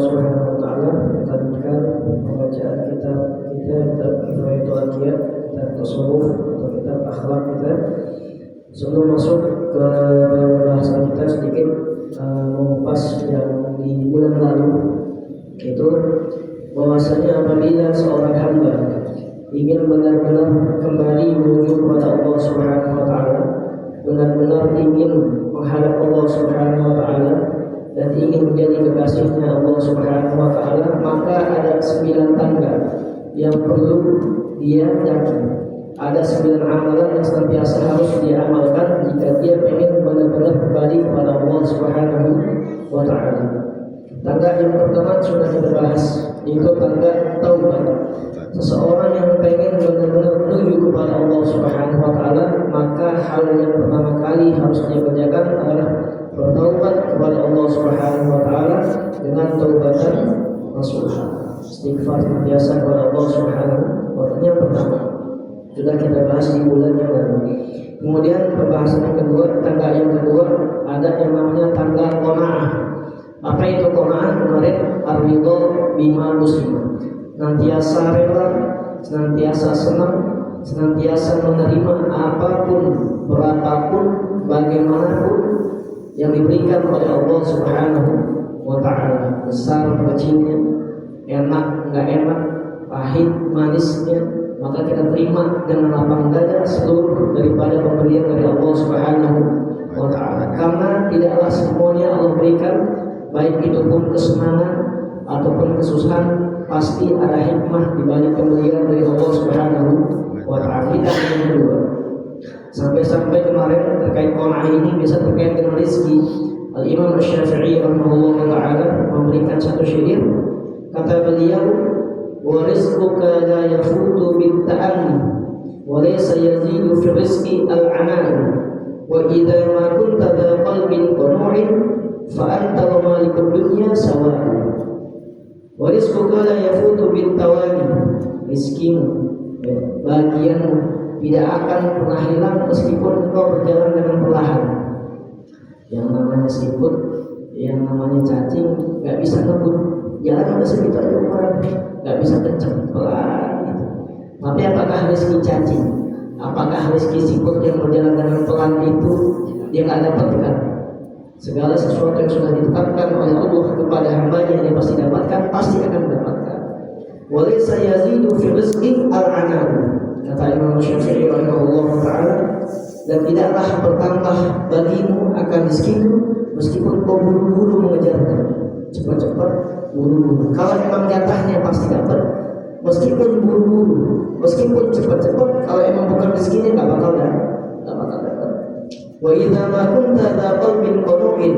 Subhanahu wa ta'ala, kita lanjutkan pembacaan kitab itu Al-Qiyad, kitab tasawuf atau kitab akhlak kita. Sebelum masuk ke bahasan kita sedikit mengupas yang di bulan lalu, itu bahwasanya apabila seorang hamba ingin benar-benar kembali menuju kepada Allah Subhanahu wa ta'ala, benar-benar ingin menghadap Allah Subhanahu wa ta'ala dan ingin menjadi kekasihnya Allah Subhanahu wa ta'ala, maka ada 9 tangga yang perlu dia yakini. Ada 9 amalan yang senantiasa harus dia amalkan jika dia ingin benar-benar kembali kepada Allah Subhanahu wa ta'ala. Tangga yang pertama sudah kita bahas, itu tangga taubat. Seseorang yang pengen benar-benar menuju kepada Allah Subhanahu wa ta'ala, maka hal yang pertama kali harus dia kerjakan adalah bertaubat kepada Allah Subhanahu wa ta'ala dengan taubatan nasuha. Istighfar biasa kepada Allah Subhanahu wa ta'ala yang pertama. Sudah kita bahas di bulan yang lalu. Kemudian pembahasan yang kedua, tangga yang kedua ada yang namanya tangga qanaah. Apa itu qanaah? Kemarin ar-ridha bima muslim. Senantiasa rela, senantiasa senang, senantiasa menerima apapun, berapapun, bagaimanapun yang diberikan oleh Allah Subhanahu wa ta'ala, besar kecilnya, enak enggak enak, pahit manisnya, maka kita terima dengan lapang dada seluruh daripada pemberian dari Allah Subhanahu wa ta'ala. Karena tidaklah semuanya Allah berikan, baik itu pun kesenangan ataupun kesusahan, pasti ada hikmah di balik pemberian dari Allah Subhanahu wa ta'ala. Kita yang kedua, sampai kemarin terkait qanaah ini bisa terkait dengan rezeki. Al-Imam Asy-Syafi'i rahimahullah ta'ala memberikan satu syair, kata beliau, wa rizquka la yafutu bil ta'anni wa laysa yazidu fi rizqi al-'anani wa idza ma kunta dha qalbin qanu'in fa anta wa malikud dunya sawa'un. Wa rizquka la yafutu bil tawani, rizkimu, bagianmu tidak akan pernah hilang meskipun engkau berjalan dengan perlahan. Yang namanya siput, yang namanya cacing, nggak bisa ngebut, jalan ada segitu aja orang, nggak bisa kenceng, pelan gitu. Tapi apakah rezeki cacing, apakah rezeki siput yang berjalan dengan pelan itu dia nggak dapatkan? Segala sesuatu yang sudah ditetapkan oleh Allah kepada hamba-Nya yang pasti dapatkan, pasti akan mendapatkan. Walaysa yazidu fi rizqi al-'anan, kata Imam Syafi'i rahimahullah ta'ala, dan tidaklah bertambah bagimu akan rezekimu meskipun kau buru-buru mengejarnya, cepat-cepat buru-buru. Kalau emang jatahnya pasti dapat, meskipun buru-buru, meskipun cepat-cepat, kalau emang bukan rezekinya nggak bakal dapat. Wa idza ma kunta dha qalbin qanu'in,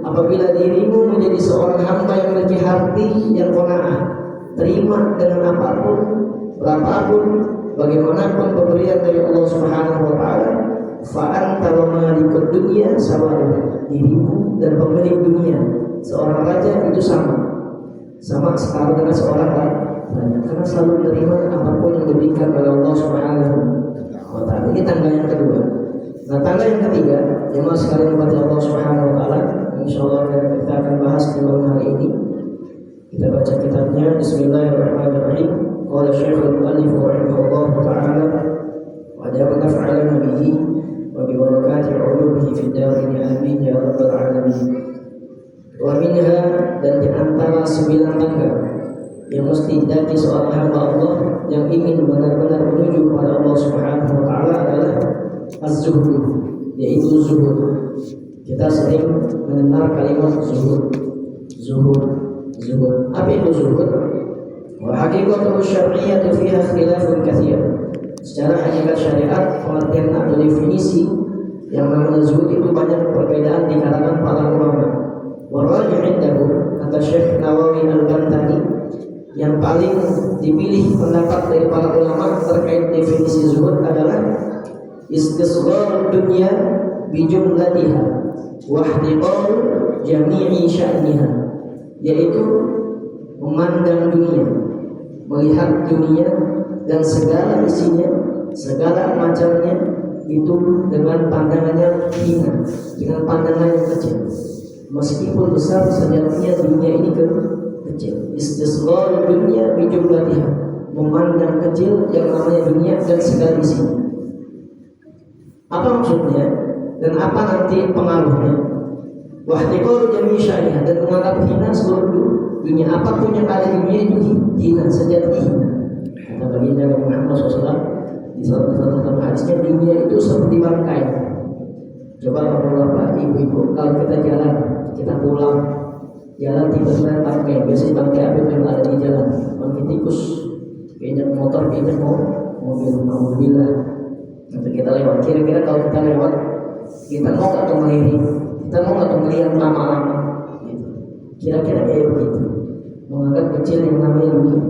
apabila dirimu menjadi seorang hamba yang memiliki hati yang qanaah, terima dengan apapun, berapapun, bagaimanapun pemberian dari Allah Subhanahu wa ta'ala, fa anta wa malikud dunya sawa'un, dirimu dan pemilik dunia, seorang raja itu sama setara dengan seorang raja, karena selalu menerima apapun yang diberikan oleh Allah Subhanahu wa ta'ala. Ini tangga yang kedua. Nah, tangga yang ketiga, jemaah sekalian kepada Allah Subhanahu wa ta'ala, insyaallah kita akan bahas di malam hari ini. Kita baca kitabnya. Bismillahirrahmanirrahim. Qala Syekhul Mu'allif rahimahullah ta'ala, wa ja'ala naf'alana bihi wa bi barakati 'ulumihi fid darin amin ya rabbal alamin. Wa minha, dan di antara 9 tangga yang mesti didaki seorang hamba Allah yang ingin benar-benar menuju kepada Allah Subhanahu wa ta'ala adalah az-zuhud, yaitu zuhud. Kita sering mendengar kalimat zuhud. Apa itu zuhud? Wa haqiqatu syar'iyyah fiha khilafun katsir. Secara hakikat syariat, pengertian atau definisi yang namanya zuhud itu banyak perbedaan di kalangan para ulama. Wa rajih indahu, kata Syekh Nawawi Al-Bantani, yang paling dipilih pendapat dari para ulama terkait definisi zuhud adalah istisghar dunya bi jumlatiha wa ihtiqar jami'i sya'niha, yaitu memandang dunia, melihat dunia dan segala isinya, segala macamnya itu dengan pandangannya hina, dengan pandangan yang kecil. Meskipun besar sejatinya dunia ini kecil. kecil. Istisghar dunia bi jumlatiha, memandang kecil yang namanya dunia dan segala isinya. Apa maksudnya dan apa nanti pengaruhnya? Wahtiqaru jami' sya'niha, dan menganggap hina seluruh dunia, apapun yang ada di dunia itu hina, sejati hina. Kata baginda Muhammad SAW di salah hadisnya, dunia itu seperti bangkai. Coba bapak-bapak, ibu-ibu, kalau kita jalan, kita pulang, jalan tiba-tiba bangkai, biasanya bangkai apa yang ada di jalan? Bangkai tikus, keinjak motor, keinjak mobil, alhamdulillah. Nanti kita lewat, kira-kira kalau kita lewat, kita mau nggak tuh melirik, kita mau nggak tuh melihat lama-lama, gitu. Kira-kira kayak begitu, menganggap kecil yang namanya dunia.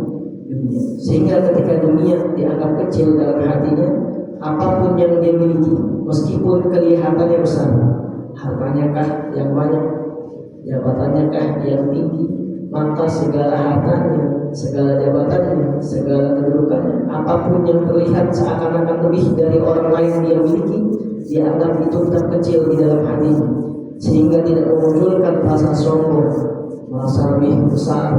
Sehingga ketika dunia dianggap kecil dalam hatinya, apapun yang dia miliki, meskipun kelihatannya besar, hartanya kah yang banyak, jabatannya kah yang tinggi, maka segala hartanya, segala jabatannya, segala kedudukannya, apapun yang terlihat seakan-akan lebih dari orang lain yang miliki, dia anggap itu tetap kecil di dalam hatinya, sehingga tidak memunculkan rasa sombong, merasa lebih besar,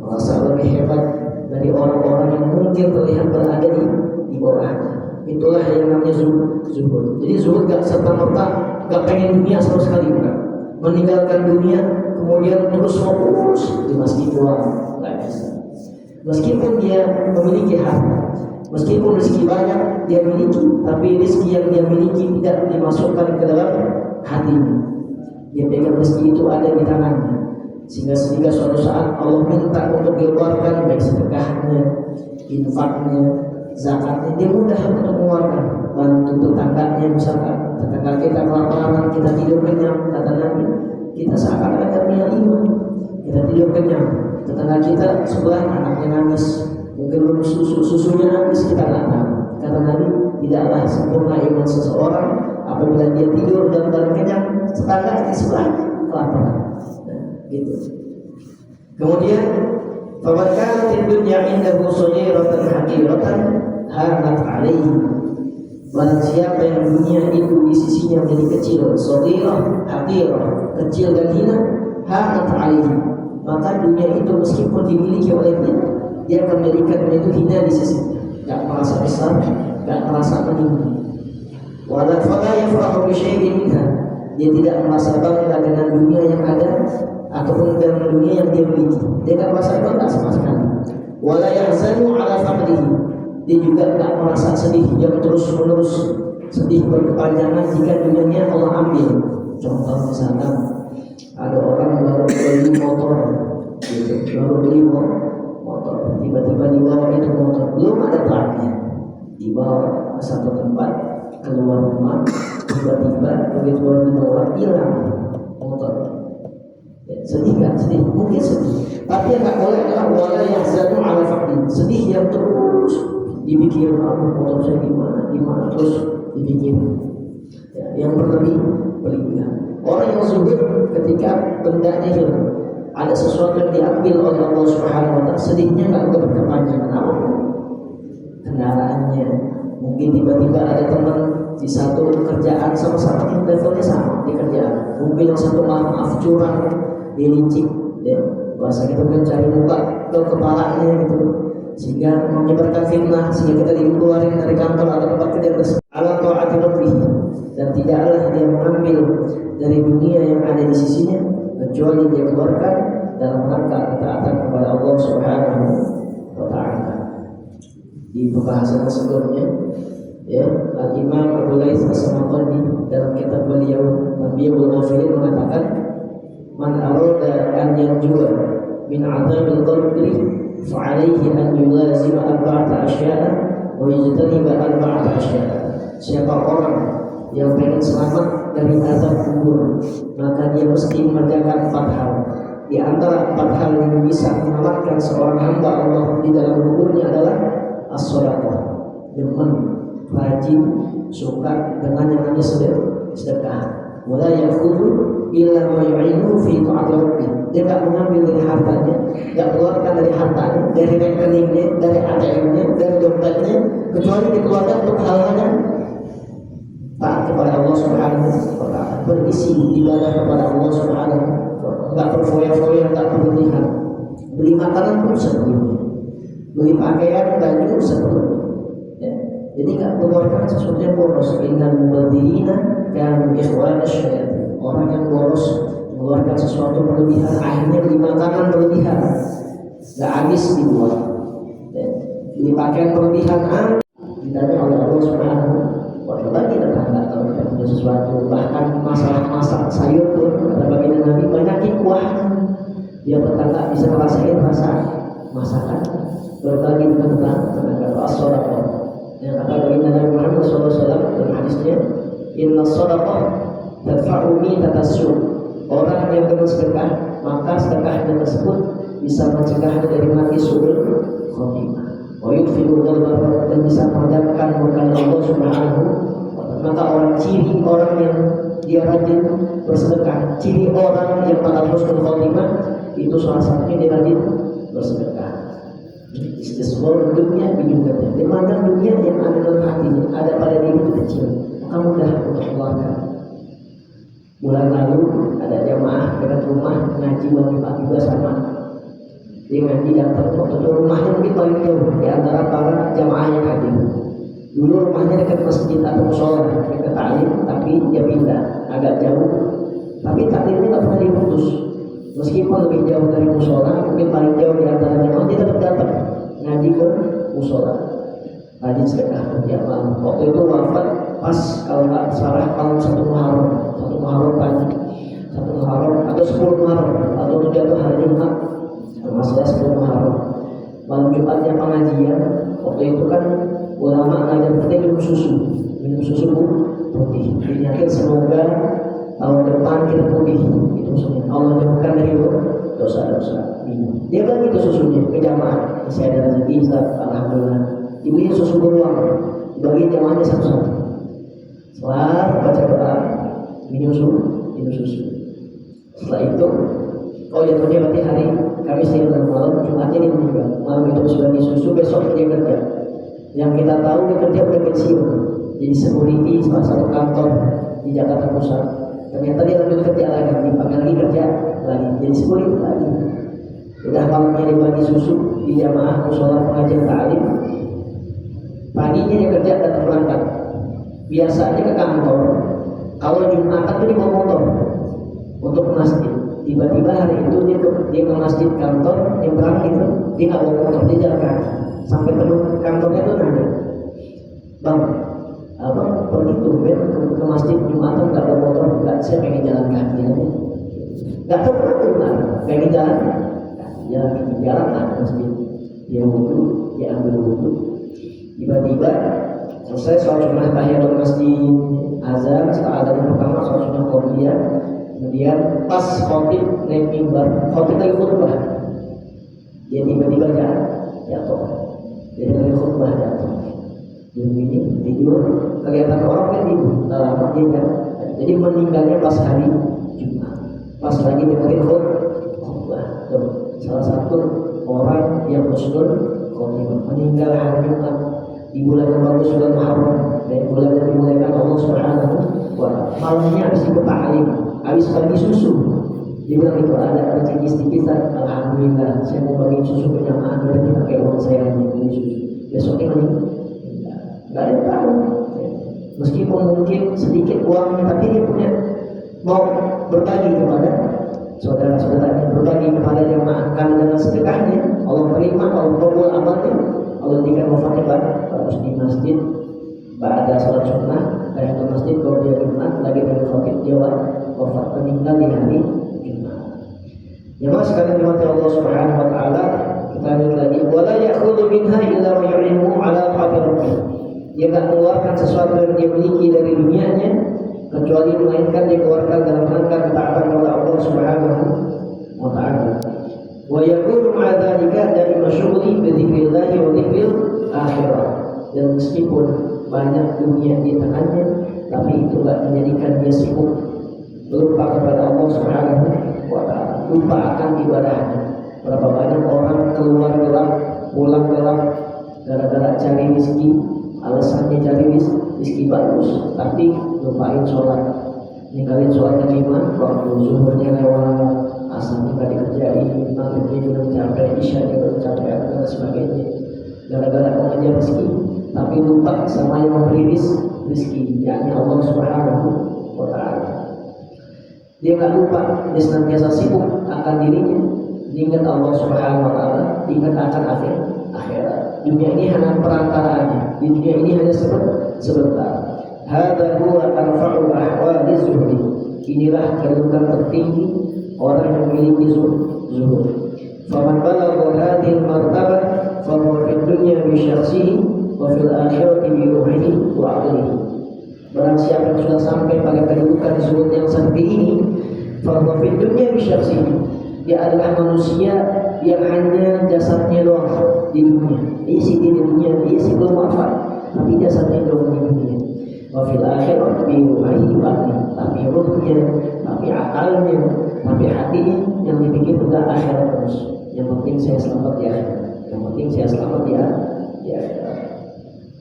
merasa lebih hebat dari orang-orang yang mungkin terlihat berada di bawahnya. Itulah yang namanya zuhud. Jadi zuhud gak serta-merta gak pengen dunia sama sekali, bukan. Meninggalkan dunia kemudian terus fokus di masjid doang, gak bisa. Meskipun dia memiliki harta, meskipun rezeki banyak dia miliki, tapi rezeki yang dia miliki tidak dimasukkan ke dalam hatinya. Dia pegang rezeki itu ada di tangannya, sehingga suatu saat Allah minta untuk dikeluarkan, baik sedekahnya, infaknya, zakatnya, dia mudah untuk mengeluarkan. Bantu tetangganya, misalkan tetangga kita kelaparan, kita tidur kenyang, kata Nabi, kita seakan-akan punya iman. Kita tidur kenyang, tetangga kita sebelah anaknya nangis, mungkin belum susunya nangis, kita nggak tahu. Kata Nabi, tidaklah sempurna iman seseorang apabila dia tidur dalam keadaan kenyang, tetangga di sebelah kelaparan. Gitu. Kemudian faman kanat dunya indahu saghiratan haqiratan hanat alaihi, barang siapa yang dunia itu di sisinya menjadi kecil, saghirah, haqirah, kecil dan hina, hanat alaihi, maka dunia itu meskipun dimiliki olehnya, dia akan menjadikan dunia itu hina di sisinya, enggak merasa besar, enggak merasa meninggi. Wala fala yafrahu bi syai'in minha, dia tidak merasa bangga dengan dunia yang ada ataupun dengan dunia yang dia miliki, dia tidak merasa bangga sama sekali. Wala yahzanu ala faqdihi, dia juga tidak merasa sedih yang terus-menerus sedih berkepanjangan jika dunianya Allah ambil. Contoh misalkan ada orang baru beli motor, gitu, baru beli motor, tiba-tiba dibawa itu motor, belum ada platnya, dibawa ke satu tempat, keluar rumah, tiba-tiba begitu baru dibawa hilang motor. Ya, sedih kan? Sedih, mungkin sedih. Tapi yang tak boleh adalah wala yahzanu ala faqdi, sedih yang terus dipikir, motor saya gimana terus dipikir. Ya, yang berlebihan. Orang yang zuhud ketika bendanya hilang, ada sesuatu yang diambil oleh Allah Subhanahu wa taala, sedihnya enggak berkepanjangan. Apa? Kendaraannya, mungkin tiba-tiba ada teman di satu kerjaan sama-sama, levelnya sama di kerjaan, mungkin yang satu maaf curang, dilincik, ya, bahasa kita mencari muka ke kepalanya gitu, sehingga menyebarkan fitnah, sehingga kita dikeluarin dari kantor atau tempat kerja tersebut. Ala ta'ati rabbih, dan tidaklah dia mengambil dari dunia yang ada di sisinya kecuali dia keluarkan dalam rangka ketaatan kepada Allah Subhanahu wa taala. Di pembahasan sebelumnya, ya, Al-Imam Abu Laits As-Samarqandi dalam kitab beliau Nabiyul Ghafilin mengatakan, man arada an yanjua min adzabil qabri fa alaihi an yulazima arba'ata asya'a wa yajtaniba arba'ata asya'a. Siapa orang yang ingin selamat dari azab kubur, maka dia mesti mengerjakan 4 hal. Di antara 4 hal yang bisa menyelamatkan seorang hamba Allah di dalam kuburnya adalah as-shadaqah, demen, rajin, suka dengan yang namanya sedekah. Wala ya'khudhu illa ma yu'inu fi ta'ati rabbih, dia tidak mengambil dari hartanya, tidak keluarkan dari hartanya, dari rekeningnya, dari ATM-nya, dari dompetnya, kecuali dikeluarkan untuk hal-hal taat kepada Allah Subhanahu wa taala, berisi ibadah kepada Allah Subhanahu wa taala, enggak berfoya-foya, enggak berlebihan. beli makanan pun sebelumnya, beli pakaian baju sebelumnya. Ya. Jadi nggak mengeluarkan sesuatu yang boros. Innal mubadirina kanu ikhwana syaitan. Orang yang boros mengeluarkan sesuatu berlebihan, akhirnya beli makanan berlebihan, nggak habis dibuat. Ya. Beli pakaian berlebihan, ditanya oleh Allah Subhanahu wa Ta'ala kita tanda kalau kita punya sesuatu, bahkan masalah masak sayur pun kata baginda Nabi banyakin kuahnya. Dia berkata bisa merasakan rasa masakan. Berbagi tentang as-shadaqah. Yang kata baginda Nabi Muhammad SAW dalam hadisnya, inna shadaqah tadfa'u mi'atasyur. Orang yang bersedekah maka sedekahnya tersebut bisa mencegah dari mati suul khotimah. Wa yudfi'u ghadab, dan bisa memadamkan murka Allah Subhanahu wa ta'ala. Maka ciri orang yang dia rajin bersedekah, ciri orang yang pada husnul khotimah itu salah satunya dia rajin bersedekah. Istisghar dunia bijubatnya. Di mana dunia yang ada dalam hatinya, ada pada diri itu kecil, maka mudah untuk mengeluarkan. Bulan lalu ada jamaah dekat rumah ngaji Jumat juga sama. Dia ngaji datang waktu itu rumahnya mungkin paling jauh di antara para jamaah yang hadir. Dulu rumahnya dekat masjid atau musola, dekat taklim, tapi dia pindah agak jauh. Tapi taklimnya nggak pernah diputus. Meskipun lebih jauh dari musola, mungkin paling jauh di antara jamaah, dia tetap datang ngaji ke musola. Rajin sedekah tiap malam. Waktu itu wafat pas kalau nggak salah kalau 1 Muharram pagi, 1 Muharram atau 10 Muharram atau jatuh hari Jumat. Masalah 10 Muharram malam Jumatnya pengajian. Waktu itu kan ulama ngajar kita minum susu putih. Yakin semoga tahun depan kita putih. Itu maksudnya Allah jauhkan dari dosa-dosa. Dia bagi itu susunya ke jamaah. Saya ada rezeki, alhamdulillah. Dibeli susu beruang, bagi jamaahnya satu-satu. Setelah baca doa, minum susu. Setelah itu, jatuhnya berarti hari Kamis dia malam, Jumatnya dia meninggal. Malam itu sudah disusu, besok dia kerja. Yang kita tahu dia kerja udah pensiun, jadi security salah satu kantor di Jakarta Pusat. Ternyata dia lanjut kerja lagi, dipanggil lagi kerja lagi, jadi security lagi. Udah malamnya dia bagi susu di jamaah musola pengajian ta'lim. Paginya dia kerja datang berangkat. Biasanya ke kantor. Kalau Jumatan itu dia bawa motor untuk ke masjid. Tiba-tiba hari itu dia ke masjid kantor, yang berangkat itu dia nggak bawa motor, dia jalan kaki sampai penuh kantornya tuh nanya, bang, abang pergi tuh ke masjid Jumatan nggak bawa motor? Nggak, saya pengen jalan kaki aja. Nggak tahu kenapa, pengen jalan lah ke masjid. Dia wudhu, dia ambil wudhu. Tiba-tiba selesai sholat sunnah tahiyatul masjid, azan, setelah azan yang pertama sholat sunnah qabliyah. Kemudian pas khotib naik mimbar, khotib lagi khutbah, dia tiba-tiba jatuh. Dia lagi khutbah jatuh. Begini tidur, kelihatan orang kan tidur, lama dia jatuh. Jadi meninggalnya pas hari Jumat, pas lagi dengerin khutbah. Salah satu orang yang husnul khotimah meninggal hari Jumat di bulan yang bagus, bulan Muharram, dan bulan yang dimuliakan Allah Subhanahu wa Ta'ala. Malamnya habis ikut ta'lim, habis bagi susu, dia bilang itu ada rezeki sedikit, alhamdulillah saya mau bagi susu ke jamaah, berarti pakai uang saya hanya beli susu. Besoknya meninggal, nggak ada yang tahu. Meskipun mungkin sedikit uangnya, tapi dia punya mau berbagi kepada saudara-saudaranya, berbagi kepada jamaah. Karena dengan sedekahnya Allah terima, Allah kabul amalnya, Allah jadikan wafatnya bagus di masjid. Ada salat sunnah dari masjid, kalau dia Jumat lagi dari khotib Jawa, wafat meninggal di hari Jumat. Jemaah sekalian dimati Allah Subhanahu wa Ta'ala, kita lanjut lagi. Wala ya'khudhu minha illa wa yu'inhu ala ta'ati rabbih. Dia tak mengeluarkan sesuatu yang dia miliki dari dunianya kecuali melainkan dia keluarkan dalam rangka ketaatan kepada Allah Subhanahu wa Ta'ala. Wa yakunu ma'a dzalika dari masyghuli bi dzikrillah wa dzikril akhirah. Dan meskipun banyak dunia di tangannya, tapi itu tidak menjadikan dia sibuk lupa kepada Allah Subhanahu wa Ta'ala, lupa akan ibadahnya. Berapa banyak orang keluar gelap, pulang gelap gara-gara cari rezeki, alasannya cari rezeki bagus, tapi lupain sholat, ninggalin sholat kelima, waktu zuhurnya lewat, asalnya nggak dikerjain, maghribnya juga capek, gara-gara mengejar rezeki, tapi lupa sama yang memberi rezeki, yakni Allah Subhanahu wa Ta'ala. Dia nggak lupa, dia senantiasa sibuk akan dirinya, ingat Allah Subhanahu wa Ta'ala, ingat akan akhirat. Dunia ini hanya perantaraannya, di dunia ini hanya sebentar. Hadza huwa arfa'u ahwali zuhdi. Inilah kedudukan tertinggi orang yang memiliki zuhud. Faman balagha hadhihi martabah fa huwa fid dunya bi syakhsihi wa fil akhirati bi ruhihi wa aqlihi. Barang siapa yang sudah sampai pada kedudukan zuhud yang seperti ini, fa huwa fid dunya bi syakhsihi. Dia adalah manusia yang hanya jasadnya doang di dunia. Isi di dunia, isi belum wafat, tapi jasadnya doang di dunia. Wa fil akhirati bi ruhihi wa aqlihi. Tapi ruhnya, tapi akalnya, tapi hatinya yang dipikir udah akhirat terus. Yang penting saya selamat di akhirat. Yang penting saya selamat di akhirat.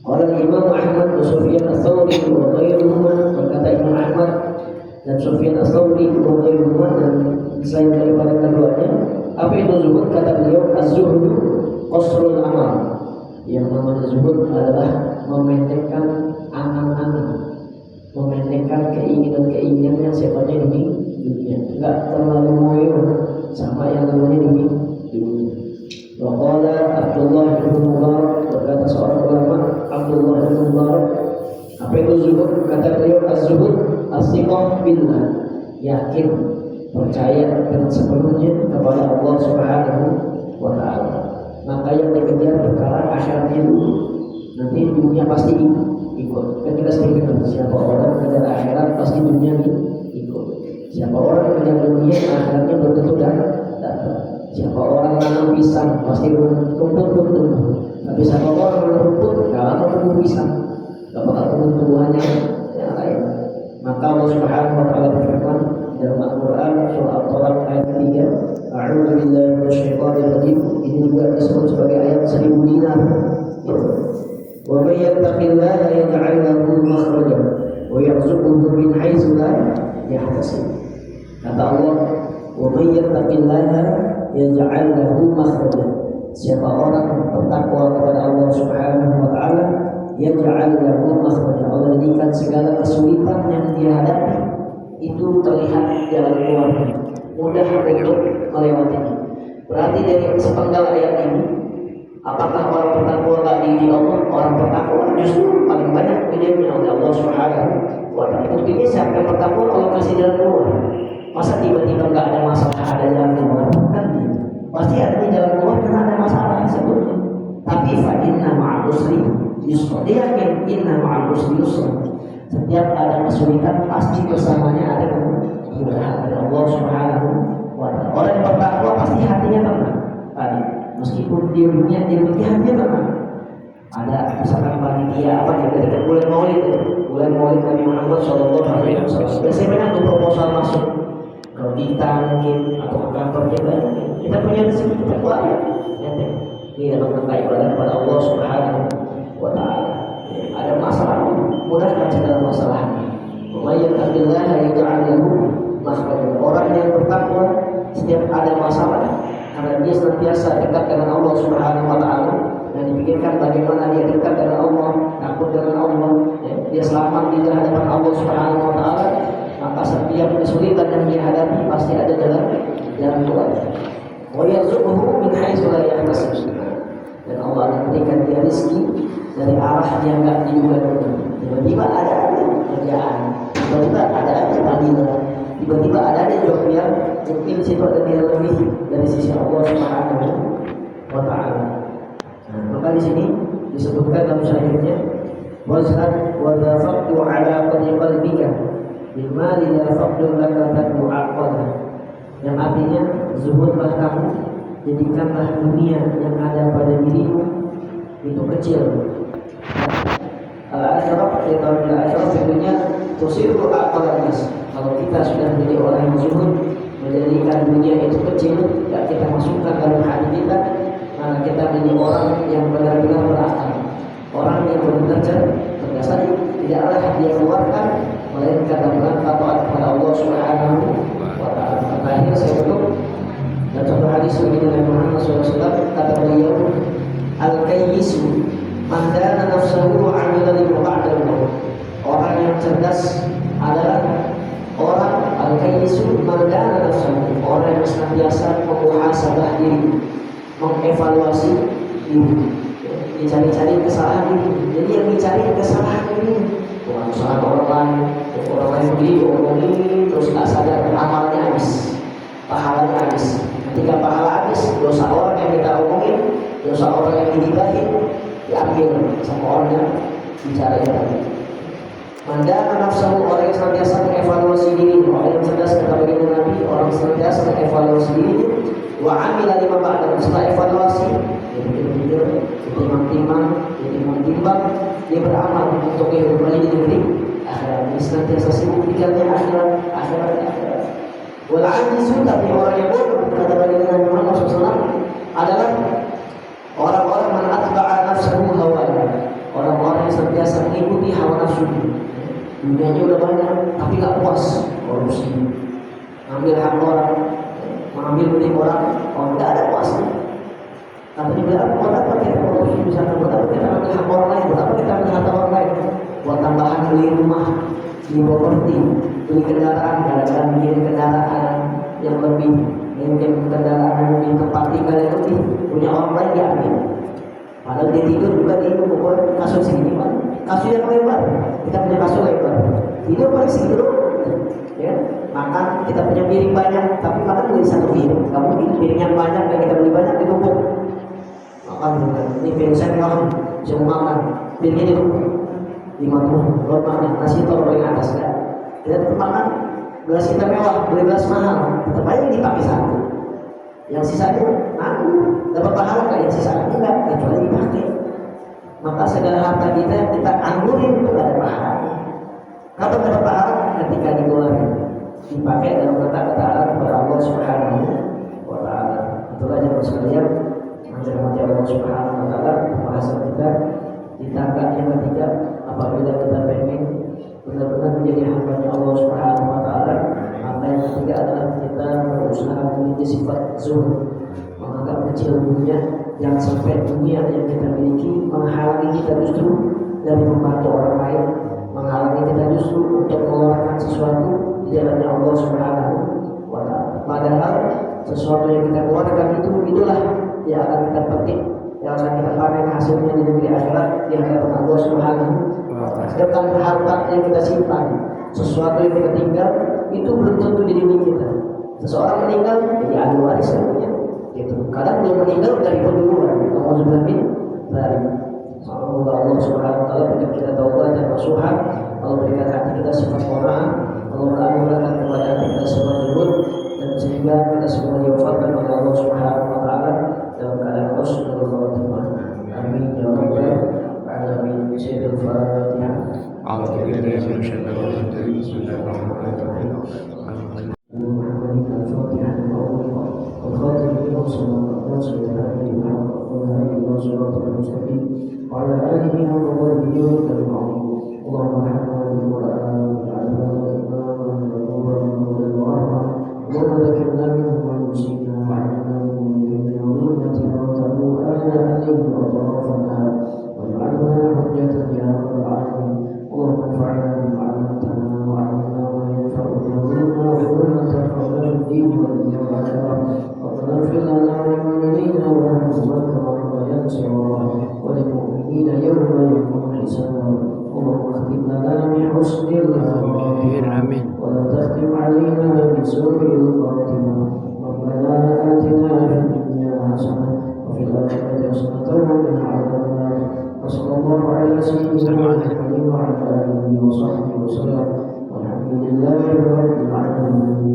Qala Imam Ahmad wa Sufyan Ats-Tsauri wa ghairuhuma, berkata Imam Ahmad dan Sufyan Ats-Tsauri wa ghairuhuma, dan selain daripada keduanya, apa itu zuhud? Kata beliau, az-zuhdu qasrul amal. Yang namanya zuhud adalah memendekkan angan-angan, memendekkan keinginan-keinginan yang sifatnya di dunia, enggak terlalu moyo sama yang namanya dunia. Wa qala Abdullah bin Mubarak, berkata seorang ulama Abdullah bin Mubarak, apa itu zuhud? Kata beliau, az-zuhud as-siqah billah, yakin, percaya dengan sepenuhnya kepada Allah Subhanahu wa Ta'ala. Maka yang dikejar perkara akhiratnya dulu, nanti dunia pasti ikut. Kan kita sering dengar, siapa orang mengejar akhirat pasti dunia ikut. Siapa orang mengejar dunia, akhiratnya belum tentu datang. Siapa orang nanam pisang pasti rumput tumbuh. Tapi siapa orang nanam rumput, gak lama tumbuh pisang, gak bakal tumbuh tumbuhannya yang lain. Maka Allah Subhanahu wa Ta'ala berfirman dalam Al-Quran surah At-Talaq ayat 3, A'udzu billahi minasyaitonir rajim. Ini juga disebut sebagai ayat 1000 dinar. Wa may yattaqillaha yaj'al lahu makhrajan wa yarzuqhu min haitsu la yahtasib. Kata Allah, wa may yattaqillaha yaj'al lahu makhrajan. Siapa orang bertakwa kepada Allah Subhanahu wa Ta'ala, yaj'al lahu makhrajan, Allah jadikan segala kesulitan yang dia hadapi itu terlihat jalan keluarnya, mudah untuk melewatinya. Berarti dari sepenggal ayat ini, apakah orang bertakwa gak diuji Allah? Orang bertakwa justru paling banyak ujiannya oleh Allah Subhanahu wa Ta'ala. Buktinya siapa yang bertakwa Allah kasih jalan keluar. Masa tiba-tiba gak ada masalah, ada jalan keluar? Kan gitu. Pasti ada jalan keluar karena ada masalah sebelumnya. Tapi fa inna ma'al usri yusra. Dia yakin inna ma'al usri yusra. Setiap ada kesulitan pasti bersamanya ada kemudahan dari Allah Subhanahu wa Ta'ala. Orang yang bertakwa pasti hatinya tenang. Tadi meskipun di dunia hatinya tenang. Ada misalkan panitia apa ya, ketika bulan Maulid Nabi Muhammad Shallallahu Alaihi Wasallam, biasanya banyak tuh proposal masuk ke kita mungkin atau ke kantor kita punya rezeki, kita keluar ya. Ini dalam rangka ibadah kepada Allah Subhanahu wa Ta'ala. Ada masalah, mudahkan segala masalahnya. Wayattaqillaha yaj'al lahu makhrajan. Orang yang bertakwa setiap ada masalah, karena dia senantiasa dekat dengan Allah Subhanahu wa Ta'ala dan dipikirkan bagaimana dia dekat dengan Allah, takut dengan Allah, dia selamat di hadapan Allah Subhanahu wa Ta'ala, maka setiap kesulitan yang dia hadapi pasti ada jalan keluar. Wa yarzuquhu min haitsu la yahtasib. Dan Allah akan berikan dia rezeki dari arah yang enggak diduga-duga. Tiba-tiba ada kerjaan, tiba-tiba ada panggilan, tiba-tiba ada job yang mungkin situ ada nilai lebih dari sisi Allah Subhanahu wa Ta'ala. Nah, maka di sini disebutkan dalam syairnya, wazhad wa dhafaqtu ala qadri qalbika bima la faqdu laka tad'u aqwala. Yang artinya, zuhudlah kamu, jadikanlah dunia yang ada pada dirimu itu kecil. Al-asyraf, al-asyraf tentunya tusiru aqwalas. Kalau kita sudah menjadi orang yang zuhud, menjadikan dunia itu kecil, tidak kita masukkan dalam hati kita, maka kita menjadi orang yang benar-benar berakal, orang yang benar-benar cerdas. Tidaklah dia keluarkan melainkan dalam rangka taat kepada Allah Subhanahu wa Ta'ala. Terakhir saya tutup dan contoh hadis dari Nabi Muhammad SAW, kata beliau, al-kayyisu cerdas adalah orang al-kayyisu man dana nafsahu, orang yang senantiasa memuhasabah diri, mengevaluasi diri, dicari-cari kesalahan diri. Jadi yang dicari kesalahan diri, bukan kesalahan orang lain. Orang lain diomongin terus nggak sadar, amalnya habis, pahalanya habis. Ketika pahala habis, dosa orang yang kita omongin, dosa orang yang digibahin diambil sama orang yang bicara tadi. Mandana nafsahu, orang yang senantiasa mengevaluasi diri, orang yang cerdas kata baginda Nabi, orang yang senantiasa mengevaluasi diri. Wa amila lima ba'da, setelah evaluasi dia pikir-pikir, dia timbang-timbang, dia timbang-timbang, dia beramal untuk kehidupan di negeri akhirat. Dia senantiasa sibuk pikirnya akhirat. Wal ajizu, tapi orang yang bodoh kata baginda Nabi Muhammad SAW adalah orang-orang man atba'a nafsahu hawa, orang-orang yang senantiasa mengikuti hawa nafsu. Dunianya udah banyak, tapi nggak puas, korupsi, ngambil hak orang, mengambil milik orang, nggak ada puasnya. Tapi juga buat apa kita korupsi, misalnya buat apa kita ambil hak orang lain, buat apa kita ambil harta orang lain, buat tambahan beli rumah, beli properti, beli kendaraan, kadang-kadang bikin kendaraan yang lebih, mungkin kendaraan yang lebih tempat tinggal yang lebih, punya orang lain diambil. Padahal dia tidur juga di ukur kasur segini, Pak. Kasur yang lebar, kita punya kasur lebar. Tidur paling segitu, ya. Makan kita punya piring banyak, tapi makan beli satu piring. Kamu ini piringnya banyak dan kita beli banyak ditumpuk. Makan juga. Ini piring saya makan, saya mau makan. Piringnya ditumpuk. 50, kalau makan nasi telur paling atas kan. Kita tetap makan. Gelas kita mewah, beli gelas mahal, tetap aja dipakai satu. Yang sisanya, dapat pahala nggak? Yang sisanya enggak, kecuali dipakai. Maka segala harta kita anggurin itu nggak ada pahala. Kapan dapat pahala? Ketika dikeluarkan, dipakai dalam kata-kata kepada Allah Subhanahu wa Ta'ala. Itulah jemaah sekalian, dirahmati Allah Subhanahu wa Ta'ala. Bahasan kita ditangkap yang ketiga, apabila kita pengen benar-benar menjadi hamba-Nya Allah Subhanahu wa Ta'ala, maka yang ketiga adalah kita berusaha memiliki sifat zuhud, menganggap kecil dunia, yang sampai dunia yang kita miliki menghalangi kita justru dari membantu orang lain, menghalangi kita justru untuk mengeluarkan sesuatu di jalannya Allah Subhanahu wa Ta'ala. Padahal sesuatu yang kita keluarkan itulah yang akan kita petik, yang akan kita panen hasilnya di negeri akhirat di hadapan Allah Subhanahu wa Ta'ala. Sedangkan harta yang kita simpan, sesuatu yang kita tinggal, itu belum tentu di diri kita. Seseorang meninggal jadi ahli waris namanya. Gitu. Kadang belum meninggal dari penduluan. Alhamdulillah min dari Allah Subhanahu wa Ta'ala berikan kita taubat dan nasuha. Allah berikan hati kita sifat qanaah. Allah menganugerahkan kepada hati kita sifat zuhud, dan sehingga kita semua diwafatkan oleh Allah Subhanahu wa Ta'ala dalam keadaan husnul khatimah. Amin ya rabbal alamin. Sayyidul Fatihah. وعلى آله وصحبه وسلم. اللهم ارحمنا بالقرآن واجعلنا إماما ونورا ورحمة، اللهم ذكرنا منه ما نسينا وعلمنا منه من علومتنا وتابوا آنا عليه وأطراف النهار واجعلنا حجة يا رب العالمين. اللهم انفعنا بما علمتنا وعلمنا ما ينفعنا وزدنا علما تنفعنا في الدين والدنيا والآخرة. ربنا اغفر لنا ولوالدينا وارحمهما كما ربيانا صغارا وللمؤمنين يوم يقوم الحساب. اللهم اختم لنا بحسن الخاتمة ولا تختم علينا بسوء الخاتمة. ربنا آتنا في الدنيا حسنة وفي الآخرة حسنة وقنا عذاب النار. وصلى الله على سيدنا محمد وعلى آله وصحبه وسلم والحمد لله رب العالمين.